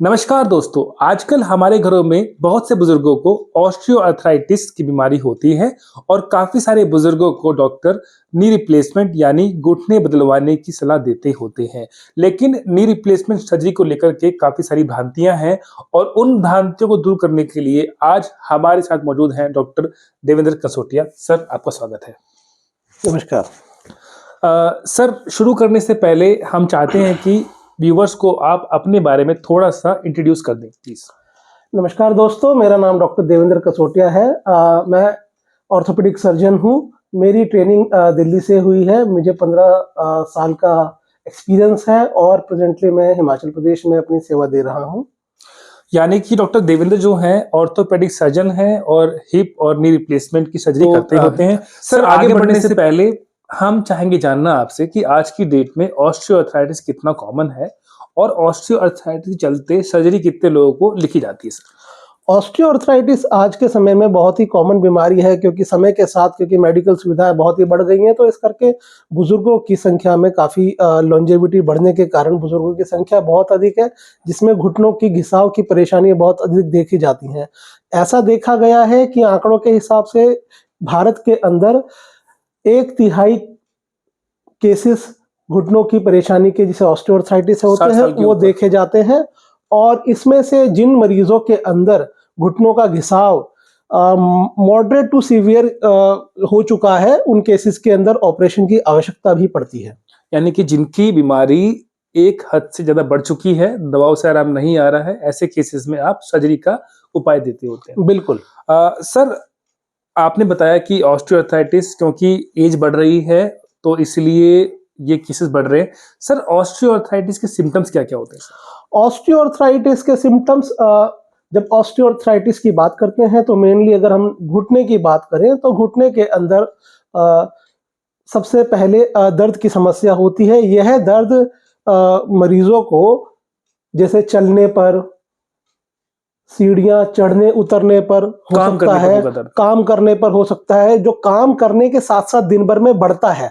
नमस्कार दोस्तों, आजकल हमारे घरों में बहुत से बुजुर्गों को ऑस्टियोआर्थराइटिस की बीमारी होती है और काफी सारे बुजुर्गों को डॉक्टर नी रिप्लेसमेंट यानी घुटने बदलवाने की सलाह देते होते हैं। लेकिन नी रिप्लेसमेंट सर्जरी को लेकर के काफी सारी भ्रांतियां हैं और उन भ्रांतियों को दूर करने के लिए आज हमारे साथ मौजूद हैं डॉक्टर देवेंद्र कसोटिया। सर, आपका स्वागत है। नमस्कार। सर, शुरू करने से पहले हम चाहते हैं कि व्यूवर्स को आप अपने बारे में थोड़ा सा इंट्रोड्यूस कर दें प्लीज। नमस्कार दोस्तों, मेरा नाम डॉक्टर देवेंद्र कसोटिया है। मैं ऑर्थोपेडिक सर्जन हूँ। मेरी ट्रेनिंग दिल्ली से हुई है। मुझे 15 साल का एक्सपीरियंस है और प्रेजेंटली मैं हिमाचल प्रदेश में अपनी सेवा दे रहा हूँ। यानी कि डॉक्टर देवेंद्र जो हैं ऑर्थोपेडिक सर्जन हैं और हिप और नी रिप्लेसमेंट की सर्जरी करते होते हैं। सर, आगे बढ़ने से पहले हम चाहेंगे जानना आपसे कि आज की डेट में ऑस्टियोआर्थराइटिस कितना कॉमन है और ऑस्टियोआर्थराइटिस के चलते सर्जरी कितने लोगों को लिखी जाती है सर? ऑस्टियोआर्थराइटिस आज के समय में बहुत ही कॉमन बीमारी है, क्योंकि समय के साथ क्योंकि मेडिकल सुविधाएं बहुत ही बढ़ गई हैं, तो इस करके बुजुर्गों की संख्या में काफ़ी लॉन्जेविटी बढ़ने के कारण बुजुर्गों की संख्या बहुत अधिक है, जिसमें घुटनों की घिसाव की परेशानी बहुत अधिक देखी जाती हैं। ऐसा देखा गया है कि आंकड़ों के हिसाब से भारत के अंदर 1/3 केसेस घुटनों की परेशानी के, जिसे ऑस्टियोआर्थराइटिस होते हैं, वो देखे जाते हैं। और इसमें से जिन मरीजों के अंदर घुटनों का घिसाव मॉडरेट टू सीवियर हो चुका है, उन केसेस के अंदर ऑपरेशन की आवश्यकता भी पड़ती है। यानी कि जिनकी बीमारी एक हद से ज्यादा बढ़ चुकी है, दवाओं से आराम नहीं आ रहा है, ऐसे केसेस में आप सर्जरी का उपाय देते होते हैं। बिल्कुल। सर, आपने बताया कि ऑस्टियोआर्थराइटिस क्योंकि एज बढ़ रही है तो इसलिए ये केसेस बढ़ रहे हैं। सर, ऑस्टियोआर्थराइटिस के सिम्टम्स क्या-क्या होते हैं सर? ऑस्टियोआर्थराइटिस के सिम्टम्स, जब ऑस्टियोआर्थराइटिस की बात करते हैं तो मेनली अगर हम घुटने की बात करें तो घुटने के अंदर सबसे पहले दर्द की समस्या होती है। यह दर्द मरीजों को जैसे चलने पर, सीढ़ियां चढ़ने उतरने पर हो सकता है, काम करने पर हो सकता है, जो काम करने के साथ साथ दिन भर में बढ़ता है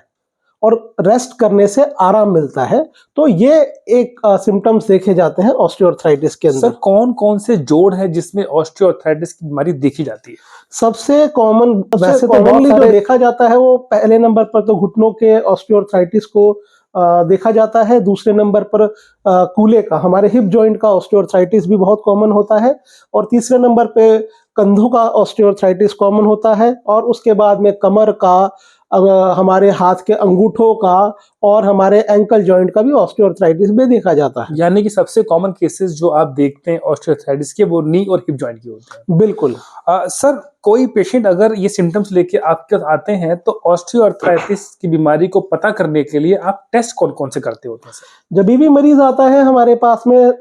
और रेस्ट करने से आराम मिलता है। तो ये एक सिम्टम्स देखे जाते हैं ऑस्टियोआर्थराइटिस के अंदर। सर, कौन-कौन से जोड़ है जिसमें ऑस्टियोआर्थराइटिस की बीमारी देखी जाती है? सबसे कॉमन, वैसे तो कॉमनली जो देखा जाता है वो पहले नंबर पर तो घुटनों के ऑस्टियोआर्थराइटिस को देखा जाता है। दूसरे नंबर पर कूल्हे का, हमारे हिप जॉइंट का ऑस्टियोआर्थराइटिस भी बहुत कॉमन होता है। और तीसरे नंबर पे कंधों का ऑस्टियोआर्थराइटिस कॉमन होता है। और उसके बाद में कमर का, हमारे हाथ के अंगूठों का और हमारे एंकल जॉइंट का भी ऑस्टियोआर्थराइटिस भी देखा जाता है। यानी कि सबसे कॉमन केसेस जो आप देखते हैं ऑस्टियोआर्थराइटिस के, वो नी और हिप जॉइंट के होते हैं। बिल्कुल। सर, कोई पेशेंट अगर ये सिम्टम्स लेके आपके पास आते हैं तो ऑस्टियोआर्थराइटिस की बीमारी को पता करने के लिए आप टेस्ट कौन-कौन से करते होते हैं सर? जब भी मरीज आता है हमारे पास में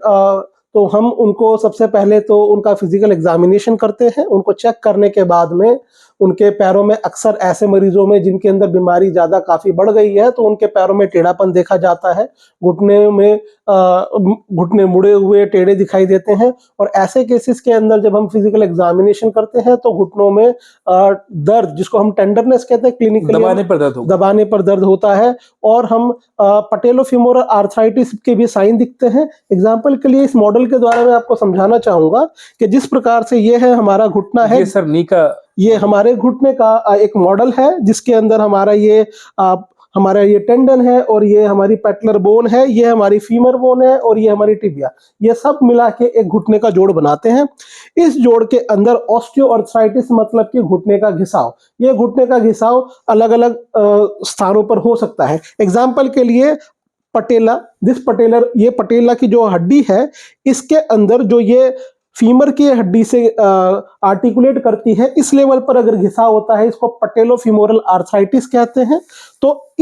तो हम उनको सबसे पहले तो उनका फिजिकल एग्जामिनेशन करते हैं। उनको चेक करने के बाद में उनके पैरों में, अक्सर ऐसे मरीजों में जिनके अंदर बीमारी ज़्यादा काफ़ी बढ़ गई है, तो उनके पैरों में टेढ़ापन देखा जाता है। घुटने में घुटने मुड़े हुए टेढ़े दिखाई देते हैं। और ऐसे केसेस के अंदर जब हम फिजिकल एग्जामिनेशन करते हैं तो घुटनों में दर्द, जिसको हम टेंडरनेस कहते हैं, क्लिनिकली दबाने पर दर्द होता है। और हम पटेलोफीमोरल आर्थराइटिस के भी साइन दिखते हैं। एग्जाम्पल के लिए इस मॉडल के द्वारा मैं आपको समझाना चाहूंगा कि जिस प्रकार से ये है हमारा घुटना है, ये सर नी का, ये हमारे घुटने का एक मॉडल है, जिसके अंदर हमारा ये टेंडन है और ये हमारी पैटलर बोन है, ये हमारी फीमर बोन है और ये हमारी टिबिया। ये सब मिला के एक घुटने का जोड़ बनाते हैं। इस जोड़ के अंदर ऑस्टियोआर्थराइटिस मतलब कि घुटने का घिसाव, ये घुटने का घिसाव अलग अलग स्थानों पर हो सकता है। एग्जाम्पल के लिए पटेला, ये पटेला की जो हड्डी है, इसके अंदर जो ये फीमर की हड्डी से आर्टिकुलेट करती है, इस लेवल पर अगर घिसाव होता है, इसको पटेलोफीमोरल आर्थराइटिस कहते हैं। तो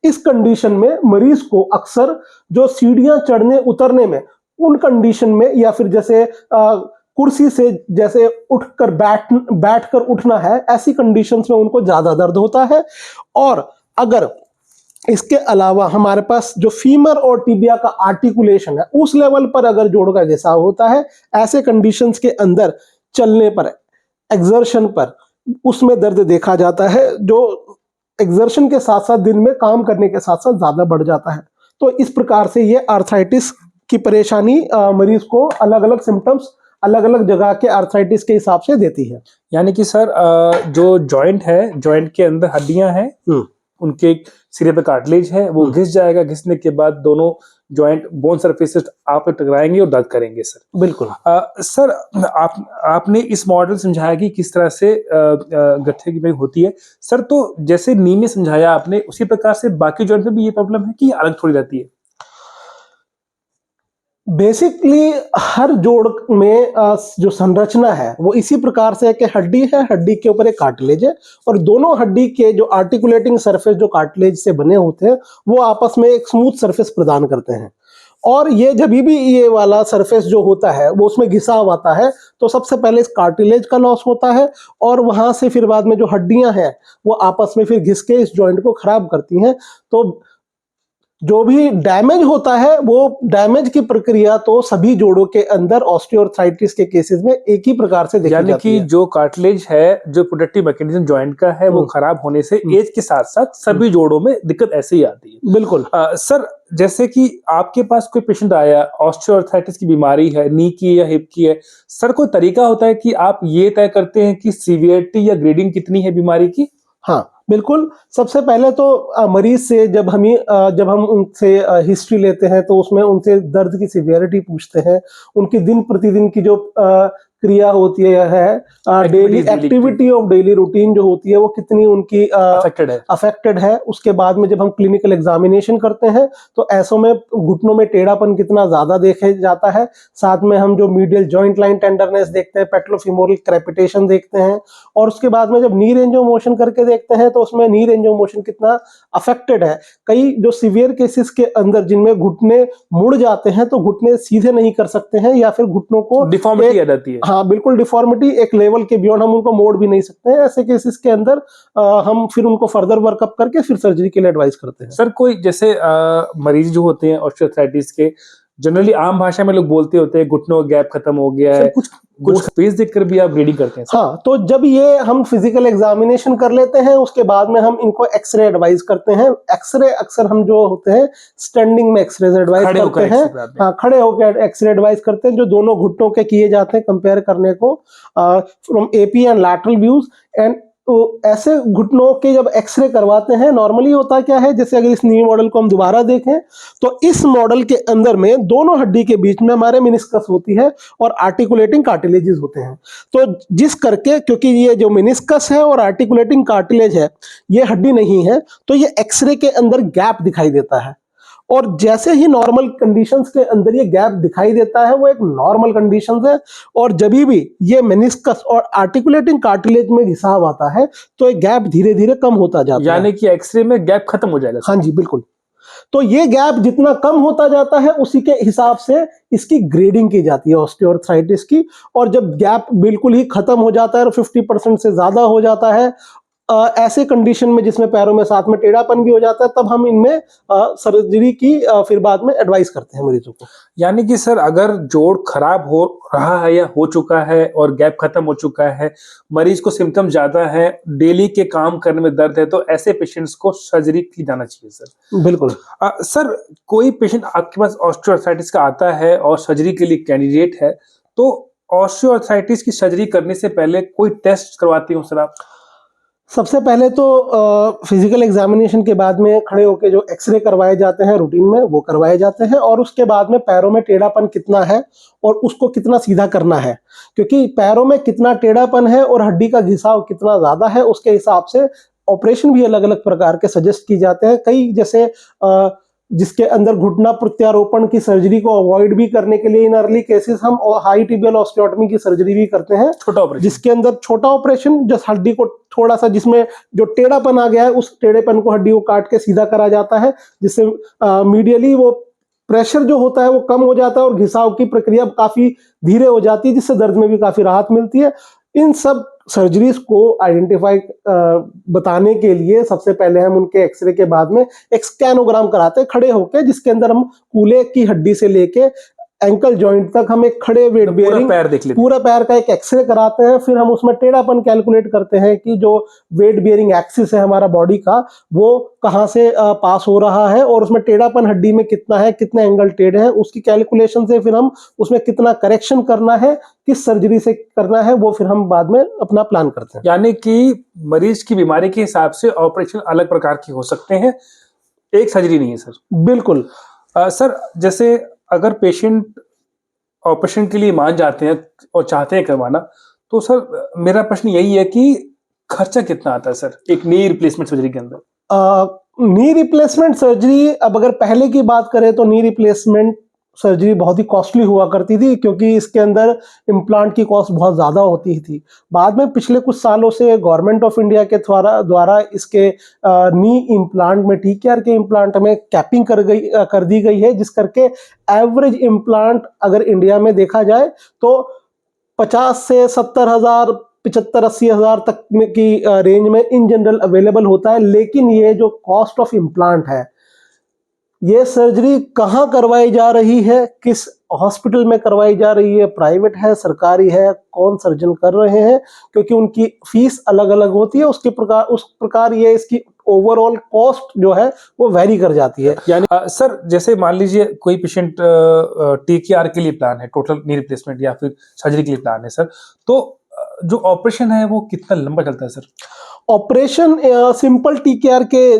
इस कंडीशन में मरीज को अक्सर जो सीढ़ियां चढ़ने उतरने में, उन कंडीशन में, या फिर जैसे कुर्सी से जैसे उठकर बैठकर उठना है, ऐसी कंडीशंस में उनको ज्यादा दर्द होता है। और अगर इसके अलावा हमारे पास जो फीमर और टिबिया का आर्टिकुलेशन है, उस लेवल पर अगर जोड़ का घिसाव होता है, ऐसे कंडीशंस के अंदर चलने पर, एक्सर्शन पर, उसमें दर्द देखा जाता है, जो एक्सर्शन के साथ साथ दिन में काम करने के साथ साथ ज्यादा बढ़ जाता है। तो इस प्रकार से ये आर्थराइटिस की परेशानी मरीज को अलग अलग सिम्टम्स अलग अलग जगह के आर्थराइटिस के हिसाब से देती है। यानी कि सर जो जॉइंट है, जॉइंट के अंदर हड्डियां हैं, उनके सिरे पे कार्टिलेज है, वो घिस जाएगा, घिसने के बाद दोनों जॉइंट बोन सरफेसेस आप टकराएंगे और दर्द करेंगे सर। बिल्कुल। सर आपने इस मॉडल समझाया कि किस तरह से गट्ठे की बीमारी होती है सर। तो जैसे नी में समझाया आपने, उसी प्रकार से बाकी जॉइंट में भी ये प्रॉब्लम है कि अलग थोड़ी रहती है? बेसिकली हर जोड़ में जो संरचना है वो इसी प्रकार से है कि हड्डी है, हड्डी के ऊपर एक कार्टिलेज है, और दोनों हड्डी के जो आर्टिकुलेटिंग सरफेस जो कार्टिलेज से बने होते हैं वो आपस में एक स्मूथ सरफेस प्रदान करते हैं। और ये जब भी ये वाला सरफेस जो होता है वो उसमें घिसाव आता है तो सबसे पहले इस कार्टिलेज का लॉस होता है, और वहां से फिर बाद में जो हड्डियां हैं वो आपस में फिर घिस के इस जॉइंट को खराब करती हैं। तो जो भी डैमेज होता है वो डैमेज की प्रक्रिया तो सभी जोड़ों के अंदर ऑस्टियोआर्थराइटिस के केसेस में एक ही प्रकार से देखी जाती है। यानी कि जो कार्टिलेज है, जो प्रोटेक्टिव मैकेनिज्म जॉइंट का है, वो खराब होने से एज के साथ साथ सभी जोड़ों में दिक्कत ऐसे ही आती है। बिल्कुल। सर जैसे कि आपके पास कोई पेशेंट आया, ऑस्टियोआर्थराइटिस की बीमारी है, नी की या हिप की है, सर कोई तरीका होता है कि आप ये तय करते हैं कि सीवियरिटी या ग्रेडिंग कितनी है बीमारी की? हाँ बिल्कुल। सबसे पहले तो मरीज से जब हम उनसे हिस्ट्री लेते हैं तो उसमें उनसे दर्द की सिवियरिटी पूछते हैं, उनकी दिन प्रतिदिन की जो क्रिया होती है, daily activity of daily routine जो होती है वो कितनी उनकी अफेक्टेड है। उसके बाद में जब हम क्लिनिकल एग्जामिनेशन करते हैं तो ऐसों में घुटनों में टेढ़ापन कितना ज्यादा देखे जाता है, साथ में हम जो मीडियल जॉइंट लाइन टेंडरनेस देखते हैं, पेट्रोफिमोरल क्रेपिटेशन देखते हैं, और उसके बाद में जब नी रेंज ऑफ मोशन करके देखते हैं तो उसमें नी रेंज ऑफ मोशन कितना अफेक्टेड है। कई जो सीवियर केसेस के अंदर जिनमें घुटने मुड़ जाते हैं तो घुटने सीधे नहीं कर सकते हैं, या फिर घुटनों को डिफॉर्मिटी आ जाती है। हाँ बिल्कुल, डिफॉर्मिटी एक लेवल के बियॉन्ड हम उनको मोड़ भी नहीं सकते हैं। ऐसे केसेस के अंदर हम फिर उनको फर्दर वर्कअप करके फिर सर्जरी के लिए एडवाइस करते हैं। सर कोई जैसे मरीज जो होते हैं ऑस्टियोआर्थराइटिस के, जनरली आम भाषा में लोग बोलते होते हैं घुटनों का गैप खत्म हो गया है, कुछ स्पेस देखकर भी आप ग्रेडिंग करते हैं? हाँ, तो जब ये हम फिजिकल एग्जामिनेशन कर लेते हैं उसके बाद में हम इनको एक्सरे एडवाइस करते हैं। एक्सरे अक्सर हम जो होते हैं स्टैंडिंग में एक्सरे एडवाइस करते हैं। हाँ, खड़े होकर एक्सरे एडवाइस करते हैं जो दोनों घुटनों के किए जाते हैं कंपेयर करने को from AP and lateral views. And तो ऐसे घुटनों के जब एक्सरे करवाते हैं, नॉर्मली होता क्या है, जैसे अगर इस न्यू मॉडल को हम दोबारा देखें तो इस मॉडल के अंदर में दोनों हड्डी के बीच में हमारे मेनिस्कस होती है और आर्टिकुलेटिंग कार्टिलेजेस होते हैं। तो जिस करके, क्योंकि ये जो मेनिस्कस है और आर्टिकुलेटिंग कार्टिलेज है ये हड्डी नहीं है, तो ये एक्सरे के अंदर गैप दिखाई देता है। और जैसे ही नॉर्मल कंडीशंस के अंदर ये गैप दिखाई देता है वो एक नॉर्मल कंडीशंस है, और जब भी ये मेनिस्कस और आर्टिकुलेटिंग कार्टिलेज में घिसाव आता है तो ये गैप धीरे धीरे कम होता जाता है। यानी कि एक्सरे में गैप खत्म हो जाएगा? हाँ जी बिल्कुल। तो ये गैप जितना कम होता जाता है उसी के हिसाब से इसकी ग्रेडिंग की जाती है ऑस्टियोआर्थराइटिस की। और जब गैप बिल्कुल ही खत्म हो जाता है और 50% से ज्यादा हो जाता है, ऐसे कंडीशन में जिसमें पैरों में साथ में टेढ़ापन भी हो जाता है, तब हम इनमें सर्जरी की फिर बाद में एडवाइस करते हैं मरीजों को। यानी कि सर अगर जोड़ खराब हो रहा है या हो चुका है और गैप खत्म हो चुका है, मरीज को सिम्टम ज्यादा है, डेली के काम करने में दर्द है, तो ऐसे पेशेंट्स को सर्जरी की जाना चाहिए सर? बिल्कुल। सर कोई पेशेंट आपके पास ऑस्टियोआर्थराइटिस का आता है और सर्जरी के लिए कैंडिडेट है, तो ऑस्टियोआर्थराइटिस की सर्जरी करने से पहले कोई टेस्ट करवाते हो सर आप? सबसे पहले तो फिजिकल एग्जामिनेशन के बाद में खड़े होकर जो एक्सरे करवाए जाते हैं रूटीन में वो करवाए जाते हैं, और उसके बाद में पैरों में टेढ़ापन कितना है और उसको कितना सीधा करना है, क्योंकि पैरों में कितना टेढ़ापन है और हड्डी का घिसाव कितना ज्यादा है उसके हिसाब से ऑपरेशन भी अलग अलग प्रकार के सजेस्ट की जाते हैं। कई जैसे जिसके अंदर घुटना प्रत्यारोपण की सर्जरी को अवॉइड भी करने के लिए इन अर्ली केसेस हम हाई टिबियल ऑस्टियोटॉमी की सर्जरी भी करते हैं, छोटा ऑपरेशन, जिसके अंदर छोटा ऑपरेशन जिस हड्डी को थोड़ा सा, जिसमें जो टेढ़ापन आ गया है उस टेढ़ेपन को हड्डी को काट के सीधा करा जाता है, जिससे मीडियली वो प्रेशर जो होता है वो कम हो जाता है और घिसाव की प्रक्रिया काफी धीरे हो जाती है, जिससे दर्द में भी काफी राहत मिलती है। इन सब सर्जरीज को आइडेंटिफाई बताने के लिए सबसे पहले हम उनके एक्सरे के बाद में एक स्कैनोग्राम कराते हैं खड़े होकर, जिसके अंदर हम कूल्हे की हड्डी से लेके एंकल जॉइंट तक हम एक खड़े वेट तो पूरा बेयरिंग पैर देख लेते पूरा पैर का एक एक्सरे कराते हैं, फिर हम उसमें टेढ़ापन कैलकुलेट करते हैं कि जो वेट बेयरिंग एक्सिस है हमारा बॉडी का वो कहाँ से पास हो रहा है और उसमें टेढ़ापन हड्डी में कितना है, कितने एंगल टेढ़े हैं, उसकी कैलकुलेशन से फिर हम उसमें कितना करेक्शन करना है, किस सर्जरी से करना है, वो फिर हम बाद में अपना प्लान करते हैं। यानी कि मरीज की बीमारी के हिसाब से ऑपरेशन अलग प्रकार के हो सकते हैं, एक सर्जरी नहीं है सर। बिल्कुल। सर जैसे अगर पेशेंट ऑपरेशन के लिए मान जाते हैं और चाहते हैं करवाना, तो सर मेरा प्रश्न यही है कि खर्चा कितना आता है सर एक नी रिप्लेसमेंट सर्जरी के अंदर? नी रिप्लेसमेंट सर्जरी, अब अगर पहले की बात करें तो नी रिप्लेसमेंट सर्जरी बहुत ही कॉस्टली हुआ करती थी, क्योंकि इसके अंदर इम्प्लांट की कॉस्ट बहुत ज़्यादा होती थी। बाद में पिछले कुछ सालों से गवर्नमेंट ऑफ इंडिया के द्वारा इसके नी इम्प्लांट में, TKR के इम्प्लांट में कैपिंग कर दी गई है, जिस करके एवरेज इम्प्लांट अगर इंडिया में देखा जाए तो 50 से 70,000, 75-80,000 तक की रेंज में इन जनरल अवेलेबल होता है। लेकिन ये जो कॉस्ट ऑफ इम्प्लांट है, ये सर्जरी कहाँ करवाई जा रही है, किस हॉस्पिटल में करवाई जा रही है, प्राइवेट है, सरकारी है, कौन सर्जन कर रहे हैं, क्योंकि उनकी फीस अलग अलग होती है, उस प्रकार ये इसकी ओवरऑल कॉस्ट जो है वो वेरी कर जाती है। यानी सर जैसे मान लीजिए कोई पेशेंट TKR के लिए प्लान है, टोटल नी रिप्लेसमेंट या फिर सर्जरी के लिए प्लान है सर, तो जो ऑपरेशन है वो कितना लंबा चलता है सर? ऑपरेशन सिंपल TKR के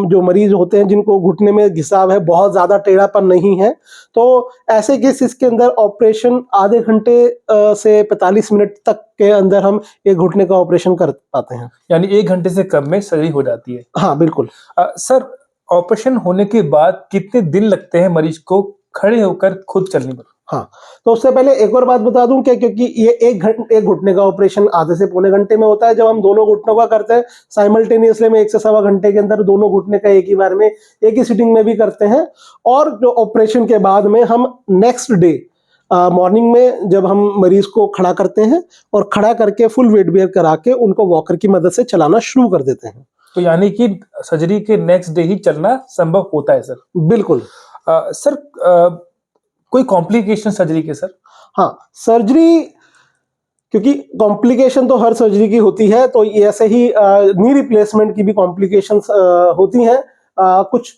जो मरीज होते हैं जिनको घुटने में घिसाव है, बहुत ज़्यादा टेढ़ापन नहीं है, तो ऐसे केसेस के अंदर ऑपरेशन आधे घंटे से 45 मिनट तक के अंदर हम एक घुटने का ऑपरेशन कर पाते हैं। यानी 1 घंटे से कम में सर्जरी हो जाती है। हाँ, बिल्कुल। सर ऑपरेशन होने के बाद कितने दिन लगते हैं मरीज को खड़े होकर खुद चलने पर? हाँ, तो उससे पहले एक और बात बता दूं क्या, क्योंकि ये एक घुटने का ऑपरेशन आधे से पौने घंटे में होता है। जब हम दोनों घुटनों का करते हैं साइमल्टेनियसली में 1 से सवा घंटे के अंदर दोनों घुटने का एक ही बार में एक ही सिटिंग में भी करते हैं। और जो ऑपरेशन के बाद में हम नेक्स्ट डे मॉर्निंग में जब हम मरीज को खड़ा करते हैं और खड़ा करके फुल वेट बेयर करा के उनको वॉकर की मदद से चलाना शुरू कर देते हैं। तो यानी कि सर्जरी के नेक्स्ट डे ही चलना संभव होता है सर? बिल्कुल। सर कोई कॉम्प्लिकेशन सर्जरी के सर? हाँ, सर्जरी, क्योंकि कॉम्प्लिकेशन तो हर सर्जरी की होती है, तो ऐसे ही नी रिप्लेसमेंट की भी कॉम्प्लिकेशंस होती हैं। कुछ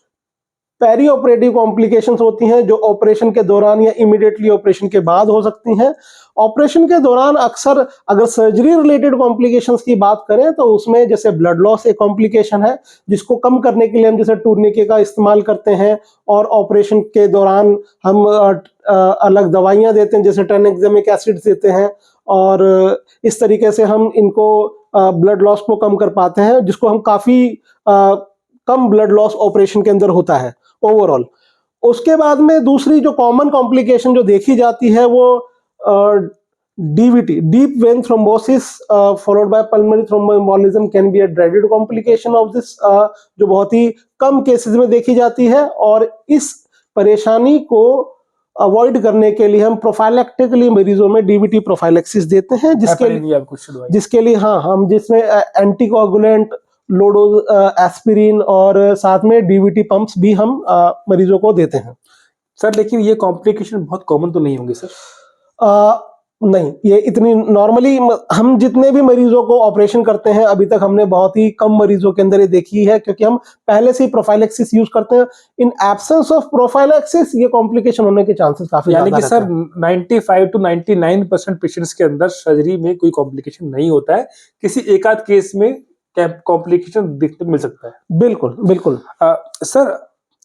पेरी ऑपरेटिव कॉम्प्लिकेशंस होती हैं जो ऑपरेशन के दौरान या इमीडिएटली ऑपरेशन के बाद हो सकती हैं। ऑपरेशन के दौरान अक्सर अगर सर्जरी रिलेटेड कॉम्प्लिकेशंस की बात करें तो उसमें जैसे ब्लड लॉस एक कॉम्प्लिकेशन है, जिसको कम करने के लिए हम जैसे टूर्निके का इस्तेमाल करते हैं, और ऑपरेशन के दौरान हम अलग दवाइयाँ देते हैं, जैसे ट्राइनेक्सामिक एसिड देते हैं, और इस तरीके से हम इनको ब्लड लॉस को कम कर पाते हैं, जिसको हम काफ़ी कम ब्लड लॉस ऑपरेशन के अंदर होता है ओवरऑल। उसके बाद में दूसरी जो कॉमन कॉम्प्लिकेशन जो देखी जाती है वो DVT, deep vein thrombosis followed by pulmonary thromboembolism can be a dreaded complication of this, जो बहुत ही कम केसेस में देखी जाती है। और इस परेशानी को अवॉइड करने के लिए हम प्रोफाइलैक्टिकली मरीजों में DVT प्रोफाइलैक्सिस देते हैं, जिसके लिए हाँ, हम जिसमें एंटीकोगुलेंट, लो डोज एस्पिरिन और साथ में DVT पंप्स भी हम मरीजों को देते हैं। सर लेकिन ये कॉम्प्लिकेशन बहुत कॉमन तो नहीं होंगे सर? नहीं, ये इतनी नॉर्मली हम जितने भी मरीजों को ऑपरेशन करते हैं अभी तक हमने बहुत ही कम मरीजों के अंदर ये देखी है, क्योंकि हम पहले से ही प्रोफाइलैक्सिस यूज करते हैं। इन एब्सेंस ऑफ प्रोफाइलैक्सिस ये कॉम्प्लिकेशन होने के चांसेस काफी यानी ज्यादा कि सर 95 to 99% पेशेंट्स के अंदर सर्जरी में कोई कॉम्प्लिकेशन नहीं होता है, किसी एक आध केस में कॉम्प्लिकेशन देखने को मिल सकता है। बिल्कुल बिल्कुल। सर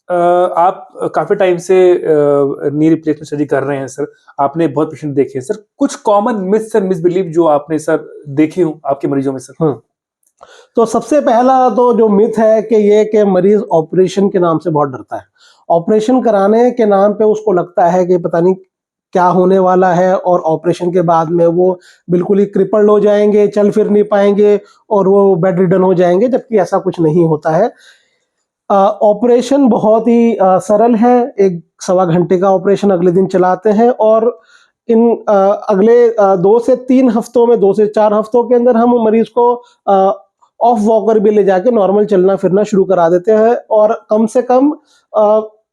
आप काफी टाइम से नी रिप्लेसमेंट सर्जरी कर रहे हैं सर, आपने बहुत पेशेंट देखे हैं सर, कुछ कॉमन मिथ्स एंड मिसबिलीफ जो आपने सर देखे हो आपके मरीजों में सर? तो सबसे पहला तो जो मिथ है कि ये कि मरीज ऑपरेशन के नाम से बहुत डरता है। ऑपरेशन कराने के नाम पे उसको लगता है कि पता नहीं क्या होने वाला है, और ऑपरेशन के बाद में वो बिल्कुल ही क्रिपल्ड हो जाएंगे, चल फिर नहीं पाएंगे और वो बेड रिडन हो जाएंगे, जबकि ऐसा कुछ नहीं होता है। ऑपरेशन बहुत ही सरल है, 1-1.25 घंटे का ऑपरेशन अगले दिन चलाते हैं, और इन अगले 2 से 3 हफ्तों में, 2 से 4 हफ्तों के अंदर हम मरीज को ऑफ वॉकर भी ले जाके नॉर्मल चलना फिरना शुरू करा देते हैं, और कम से कम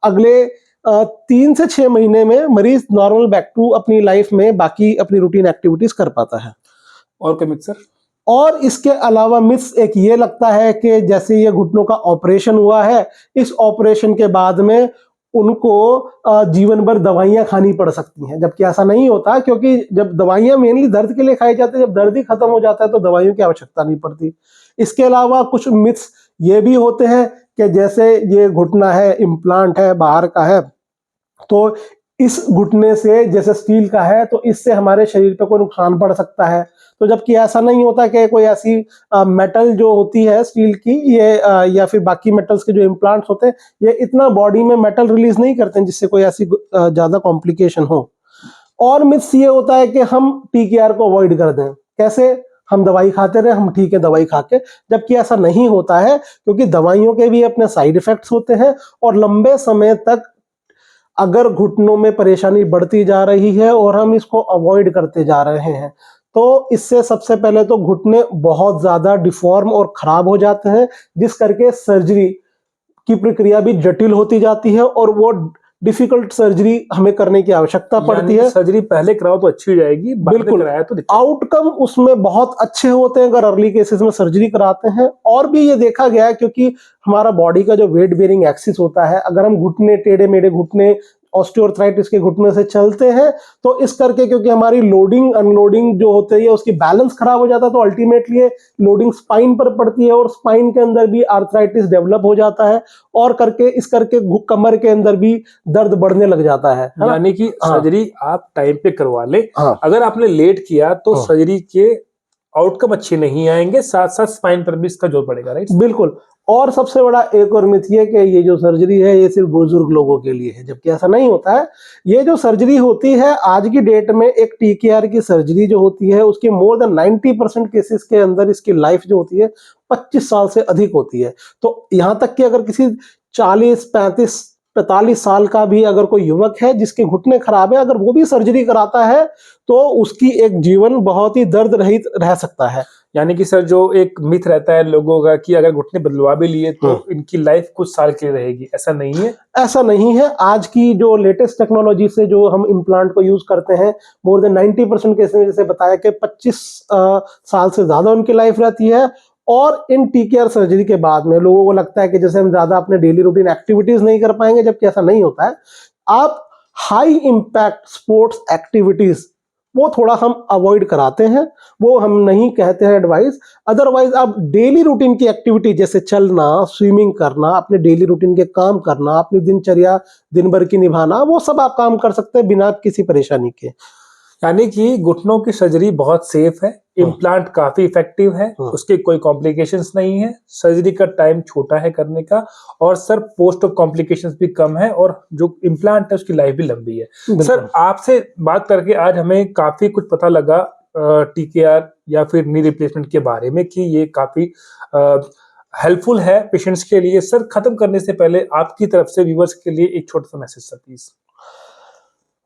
अगले 3 से 6 महीने में मरीज नॉर्मल बैक टू अपनी लाइफ में बाकी अपनी रूटीन एक्टिविटीज कर पाता है। और कोई मिथ सर? और इसके अलावा मिथ्स एक ये लगता है कि जैसे ये घुटनों का ऑपरेशन हुआ है, इस ऑपरेशन के बाद में उनको जीवन भर दवाइयां खानी पड़ सकती हैं, जबकि ऐसा नहीं होता, क्योंकि जब दवाइयां मेनली दर्द के लिए खाई जाती है, जब दर्द ही खत्म हो जाता है तो दवाइयों की आवश्यकता नहीं पड़ती। इसके अलावा कुछ मिथ्स ये भी होते हैं कि जैसे ये घुटना है, इम्प्लांट है, बाहर का है, तो इस घुटने से जैसे स्टील का है तो इससे हमारे शरीर पे कोई नुकसान पड़ सकता है। तो जबकि ऐसा नहीं होता कि कोई ऐसी मेटल जो होती है स्टील की, ये या फिर बाकी मेटल्स के जो इम्प्लांट्स होते हैं, ये इतना बॉडी में मेटल रिलीज नहीं करते हैं जिससे कोई ऐसी ज्यादा कॉम्प्लिकेशन हो। और मिथ्स ये होता है कि हम टीकेआर को अवॉइड कर दें। कैसे? हम दवाई खाते रहे, हम ठीक है दवाई खा के, जबकि ऐसा नहीं होता है, क्योंकि दवाइयों के भी अपने साइड इफेक्ट्स होते हैं और लंबे समय तक अगर घुटनों में परेशानी बढ़ती जा रही है और हम इसको अवॉइड करते जा रहे हैं, तो इससे सबसे पहले तो घुटने बहुत ज्यादा डिफॉर्म और खराब हो जाते हैं, जिस करके सर्जरी की प्रक्रिया भी जटिल होती जाती है और वो डिफिकल्ट सर्जरी हमें करने की आवश्यकता पड़ती है। सर्जरी पहले कराओ तो अच्छी हो जाएगी, बाद में बिल्कुल, कराया तो आउटकम उसमें बहुत अच्छे होते हैं अगर अर्ली केसेस में सर्जरी कराते हैं। और भी ये देखा गया है, क्योंकि हमारा बॉडी का जो वेट बेयरिंग एक्सिस होता है, अगर हम घुटने टेढ़े मेढ़े घुटने ऑस्टियोआर्थराइटिस के घुटने से चलते हैं, तो इस करके क्योंकि हमारी लोडिंग अनलोडिंग जो होती है उसकी बैलेंस खराब हो जाता है, तो अल्टीमेटली लोडिंग स्पाइन पर पड़ती है और स्पाइन के अंदर भी आर्थराइटिस डेवलप हो जाता है और करके इस करके कमर के अंदर भी दर्द बढ़ने लग जाता है ना? यानी कि सर्जरी आप टाइम पे करवा ले। अगर आपने लेट किया तो हाँ। सर्जरी के आउटकम अच्छे नहीं आएंगे, साथ साथ स्पाइन पर भी इसका जोर पड़ेगा, राइट? बिल्कुल। और सबसे बड़ा एक और मिथ ये कि ये जो सर्जरी है ये सिर्फ बुजुर्ग लोगों के लिए है, जबकि ऐसा नहीं होता है। ये जो सर्जरी होती है आज की डेट में, एक टीकेआर की सर्जरी जो होती है उसकी मोर देन 90% केसेस के अंदर इसकी लाइफ जो होती है 25 साल से अधिक होती है। तो यहाँ तक कि अगर किसी 40, 35, 45 साल का भी अगर कोई युवक है जिसके घुटने खराब है, अगर वो भी सर्जरी कराता है तो उसकी एक जीवन बहुत ही दर्द रहित रह सकता है। यानी कि सर जो एक मिथ रहता है लोगों का कि अगर घुटने बदलवा भी लिए तो इनकी लाइफ कुछ साल के लिए रहेगी, ऐसा नहीं है। ऐसा नहीं है। आज की जो लेटेस्ट टेक्नोलॉजी से जो हम इम्प्लांट को यूज करते हैं, मोर देन 90% केस में जैसे बताया कि 25 साल से ज्यादा उनकी लाइफ रहती है। और इन टीकेआर सर्जरी के बाद में लोगों को लगता है कि जैसे हम ज्यादा अपने डेली रूटीन एक्टिविटीज नहीं कर पाएंगे, जबकि ऐसा नहीं होता है। आप हाई इम्पैक्ट स्पोर्ट्स एक्टिविटीज वो थोड़ा हम अवॉइड कराते हैं, वो हम नहीं कहते हैं एडवाइस। अदरवाइज आप डेली रूटीन की एक्टिविटी जैसे चलना, स्विमिंग करना, अपने डेली रूटीन के काम करना, अपनी दिनचर्या दिन भर की निभाना, वो सब आप काम कर सकते हैं बिना किसी परेशानी के। यानी कि घुटनों की सर्जरी बहुत सेफ है, इम्प्लांट काफी इफेक्टिव है, उसके कोई कॉम्प्लिकेशंस नहीं है, सर्जरी का टाइम छोटा है करने का, और सर पोस्ट ऑफ कॉम्प्लिकेशंस भी कम है, और जो इम्प्लांट है उसकी लाइफ भी लंबी है। सर आपसे बात करके आज हमें काफी कुछ पता लगा टीकेआर या फिर नी रिप्लेसमेंट के बारे में कि ये काफी हेल्पफुल है पेशेंट्स के लिए। सर खत्म करने से पहले आपकी तरफ से व्यूअर्स के लिए एक छोटा सा मैसेज सर प्लीज।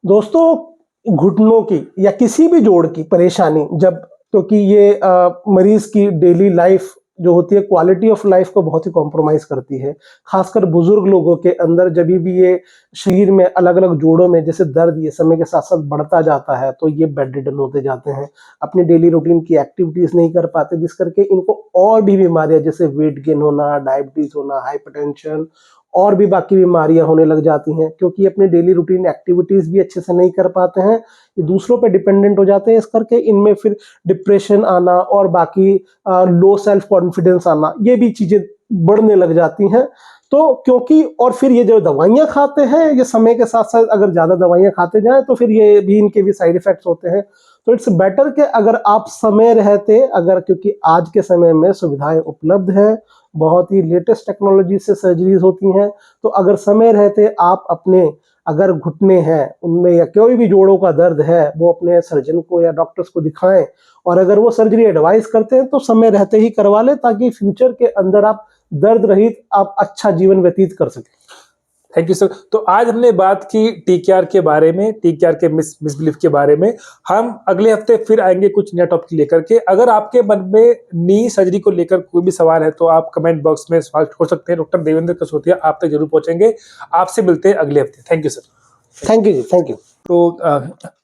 दोस्तों, घुटनों की या किसी भी जोड़ की परेशानी जब, क्योंकि ये मरीज की डेली लाइफ जो होती है, क्वालिटी ऑफ लाइफ को बहुत ही कॉम्प्रोमाइज करती है, खासकर बुजुर्ग लोगों के अंदर। जब भी ये शरीर में अलग अलग जोड़ों में जैसे दर्द ये समय के साथ साथ बढ़ता जाता है, तो ये बेड रिडन होते जाते हैं, अपनी डेली रूटीन की एक्टिविटीज नहीं कर पाते, जिस करके इनको और भी बीमारियां जैसे वेट गेन होना, डायबिटीज होना, हाइपरटेंशन और भी बाकी बीमारियां होने लग जाती हैं, क्योंकि अपने डेली रूटीन एक्टिविटीज भी अच्छे से नहीं कर पाते हैं, ये दूसरों पे डिपेंडेंट हो जाते हैं। इस करके इनमें फिर डिप्रेशन आना और बाकी लो सेल्फ कॉन्फिडेंस आना, ये भी चीजें बढ़ने लग जाती हैं। तो क्योंकि और फिर ये जो दवाइयां खाते हैं, ये समय के साथ साथ अगर ज्यादा दवाइयां खाते जाएं तो फिर ये भी, इनके भी साइड इफेक्ट्स होते हैं। तो इट्स बेटर कि अगर आप समय रहते, अगर, क्योंकि आज के समय में सुविधाएं उपलब्ध है, बहुत ही लेटेस्ट टेक्नोलॉजी से सर्जरीज होती हैं, तो अगर समय रहते आप अपने, अगर घुटने हैं उनमें या कोई भी जोड़ों का दर्द है, वो अपने सर्जन को या डॉक्टर्स को दिखाएं, और अगर वो सर्जरी एडवाइस करते हैं तो समय रहते ही करवा लें, ताकि फ्यूचर के अंदर आप दर्द रहित आप अच्छा जीवन व्यतीत कर सकें। Thank you sir. तो आज हमने बात की टीकेआर के बारे में, टीकेआर के मिसबिलीफ के बारे में। हम अगले हफ्ते फिर आएंगे कुछ नया टॉपिक लेकर के। अगर आपके मन में नी सर्जरी को लेकर कोई भी सवाल है तो आप कमेंट बॉक्स में सवाल छोड़ सकते हैं। डॉक्टर देवेंद्र कसोटिया आप तक जरूर पहुंचेंगे। आपसे मिलते हैं अगले हफ्ते। Thank you sir. Thank you ji, thank you. तो